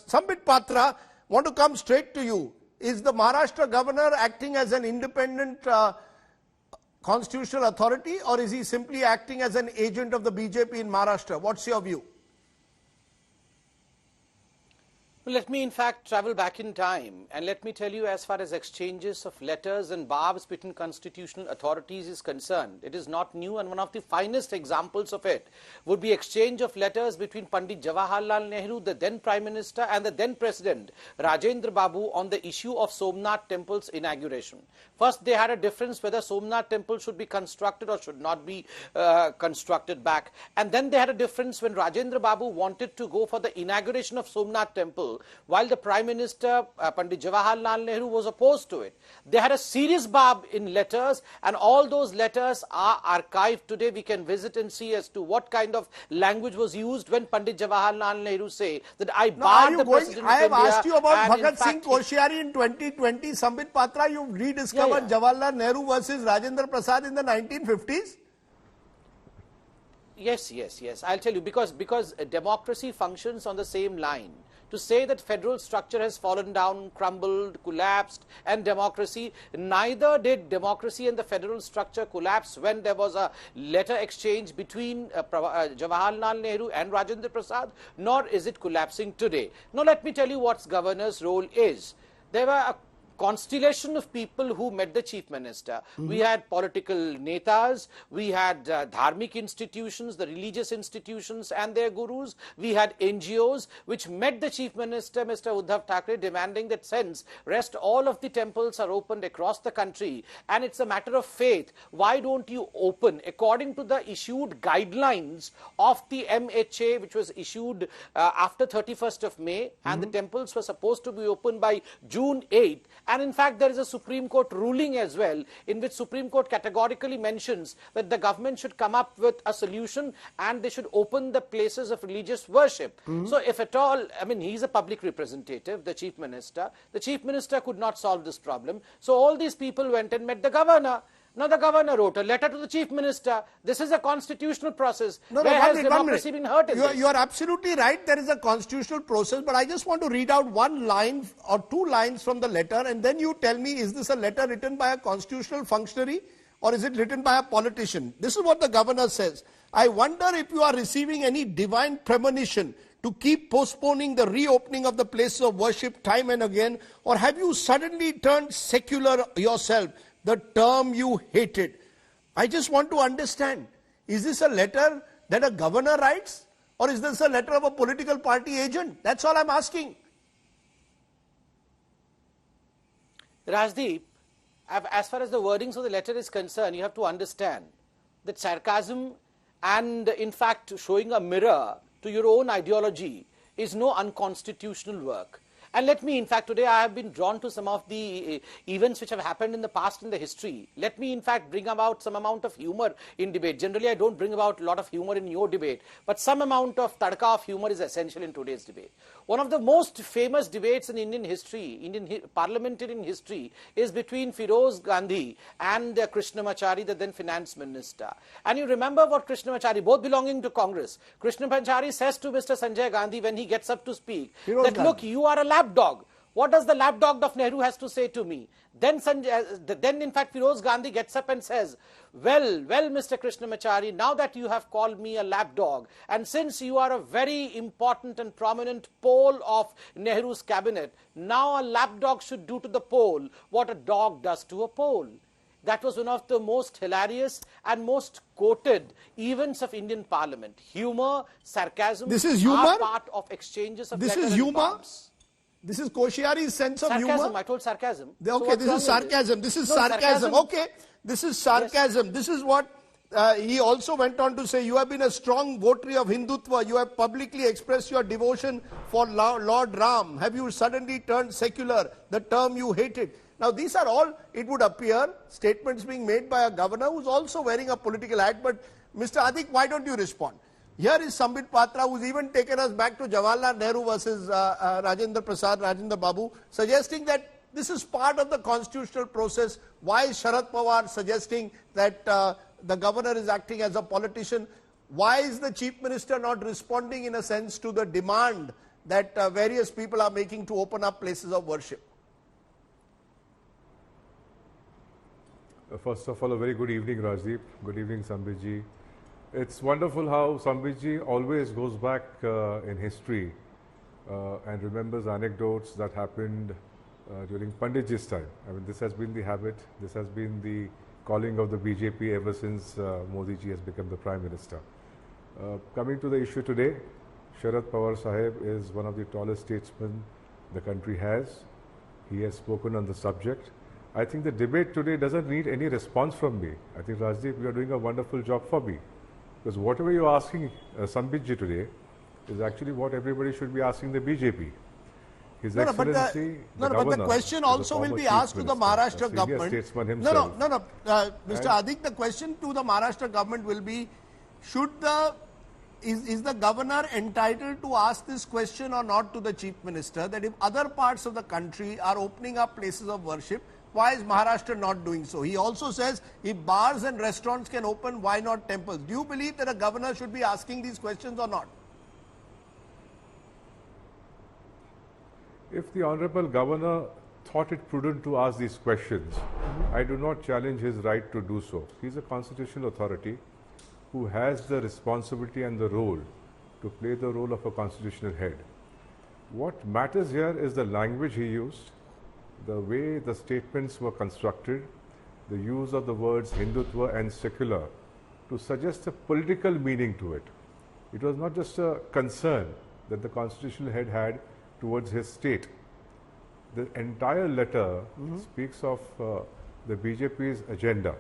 Sambit Patra, want to come straight to you. Is the Maharashtra Governor acting as an independent constitutional authority, or is he simply acting as an agent of the BJP in Maharashtra? What's your view? Well, let me in fact travel back in time and let me tell you, as far as exchanges of letters and barbs between constitutional authorities is concerned, it is not new, and one of the finest examples of it would be exchange of letters between Pandit Jawaharlal Nehru, the then Prime Minister, and the then President Rajendra Babu on the issue of Somnath Temple's inauguration. First, they had a difference whether Somnath Temple should be constructed or should not be constructed back, and then they had a difference when Rajendra Babu wanted to go for the inauguration of Somnath Temple, while the Prime Minister, Pandit Jawaharlal Nehru, was opposed to it. They had a serious barb in letters, and all those letters are archived today. We can visit and see as to what kind of language was used when Pandit Jawaharlal Nehru say that I barred the President of India. I have asked you about Bhagat Singh Koshyari in 2020. Sambit Patra, you rediscovered Jawaharlal Nehru versus Rajendra Prasad in the 1950s? Yes. I'll tell you, because democracy functions on the same line. To say that federal structure has fallen down, crumbled, collapsed, and democracy, neither did democracy and the federal structure collapse when there was a letter exchange between Jawaharlal Nehru and Rajendra Prasad, nor is it collapsing today. Now let me tell you what governor's role is. There were a constellation of people who met the chief minister. We had political netas, we had dharmic institutions, the religious institutions and their gurus, we had NGOs which met the chief minister, Mr. Uddhav Thackeray, demanding that since rest all of the temples are opened across the country and it's a matter of faith, why don't you open according to the issued guidelines of the MHA, which was issued after 31st of May, and the temples were supposed to be opened by June 8th. And in fact, there is a Supreme Court ruling as well, in which Supreme Court categorically mentions that the government should come up with a solution and they should open the places of religious worship. So if at all, I mean, he's a public representative, the chief minister could not solve this problem. So all these people went and met the governor. Now the governor wrote a letter to the chief minister. This is a constitutional process. Where has democracy been hurt in this? You are absolutely right. There is a constitutional process, but I just want to read out one line or two lines from the letter, and then you tell me, is this a letter written by a constitutional functionary or is it written by a politician? This is what the governor says. I wonder if you are receiving any divine premonition to keep postponing the reopening of the places of worship time and again, or have you suddenly turned secular yourself, the term you hated? I just want to understand, is this a letter that a governor writes, or is this a letter of a political party agent? That's all I'm asking. Rajdeep, as far as the wordings of the letter is concerned, you have to understand that sarcasm and in fact showing a mirror to your own ideology is no unconstitutional work. And let me, in fact, today I have been drawn to some of the events which have happened in the past in the history. Let me, in fact, bring about some amount of humor in debate. Generally, I don't bring about a lot of humor in your debate, but some amount of tadka of humor is essential in today's debate. One of the most famous debates in Indian history, parliamentary history, is between Firoz Gandhi and Krishnamachari, the then finance minister. And you remember what Krishnamachari, both belonging to Congress, Krishnamachari says to Mr. Sanjay Gandhi when he gets up to speak, that look, you are a lapdog. What does the lapdog of Nehru has to say to me? Then in fact Firoz Gandhi gets up and says, well, Mr. Krishnamachari, now that you have called me a lapdog, and since you are a very important and prominent pole of Nehru's cabinet, now a lapdog should do to the pole what a dog does to a pole. That was one of the most hilarious and most quoted events of Indian Parliament. Humor, sarcasm, this is humor? Are part of exchanges of letters and barbs. This is Koshyari's sense of sarcasm, humor? I told sarcasm. Okay, so this is sarcasm. This is sarcasm. Okay, this is sarcasm. Yes. This is what he also went on to say. You have been a strong votary of Hindutva. You have publicly expressed your devotion for Lord Ram. Have you suddenly turned secular, the term you hated? Now, these are all, it would appear, statements being made by a governor who's also wearing a political hat. But Mr. Adik, why don't you respond? Here is Sambit Patra, who's even taken us back to Jawaharlal Nehru versus Rajendra Prasad, Rajendra Babu, suggesting that this is part of the constitutional process. Why is Sharad Pawar suggesting that the governor is acting as a politician? Why is the chief minister not responding in a sense to the demand that various people are making to open up places of worship? First of all, a very good evening, Rajdeep. Good evening, Sambit ji. It's wonderful how Sambit ji always goes back in history and remembers anecdotes that happened during Panditji's time. I mean, this has been the habit, this has been the calling of the BJP ever since Modi ji has become the Prime Minister. Coming to the issue today, Sharad Pawar Sahib is one of the tallest statesmen the country has. He has spoken on the subject. I think the debate today doesn't need any response from me. I think, Rajdeep, you are doing a wonderful job for me. Because whatever you're asking Sambit ji today is actually what everybody should be asking the BJP. His Excellency, but the question also will be asked to the Maharashtra government. Mr. Adik, the question to the Maharashtra government will be, is the governor entitled to ask this question or not to the chief minister, that if other parts of the country are opening up places of worship, why is Maharashtra not doing so? He also says if bars and restaurants can open, why not temples? Do you believe that a governor should be asking these questions or not? If the Honorable Governor thought it prudent to ask these questions, I do not challenge his right to do so. He is a constitutional authority who has the responsibility and the role to play the role of a constitutional head. What matters here is the language he used, the way the statements were constructed, the use of the words Hindutva and secular to suggest a political meaning to it. It was not just a concern that the constitutional head had towards his state. The entire letter speaks of the BJP's agenda.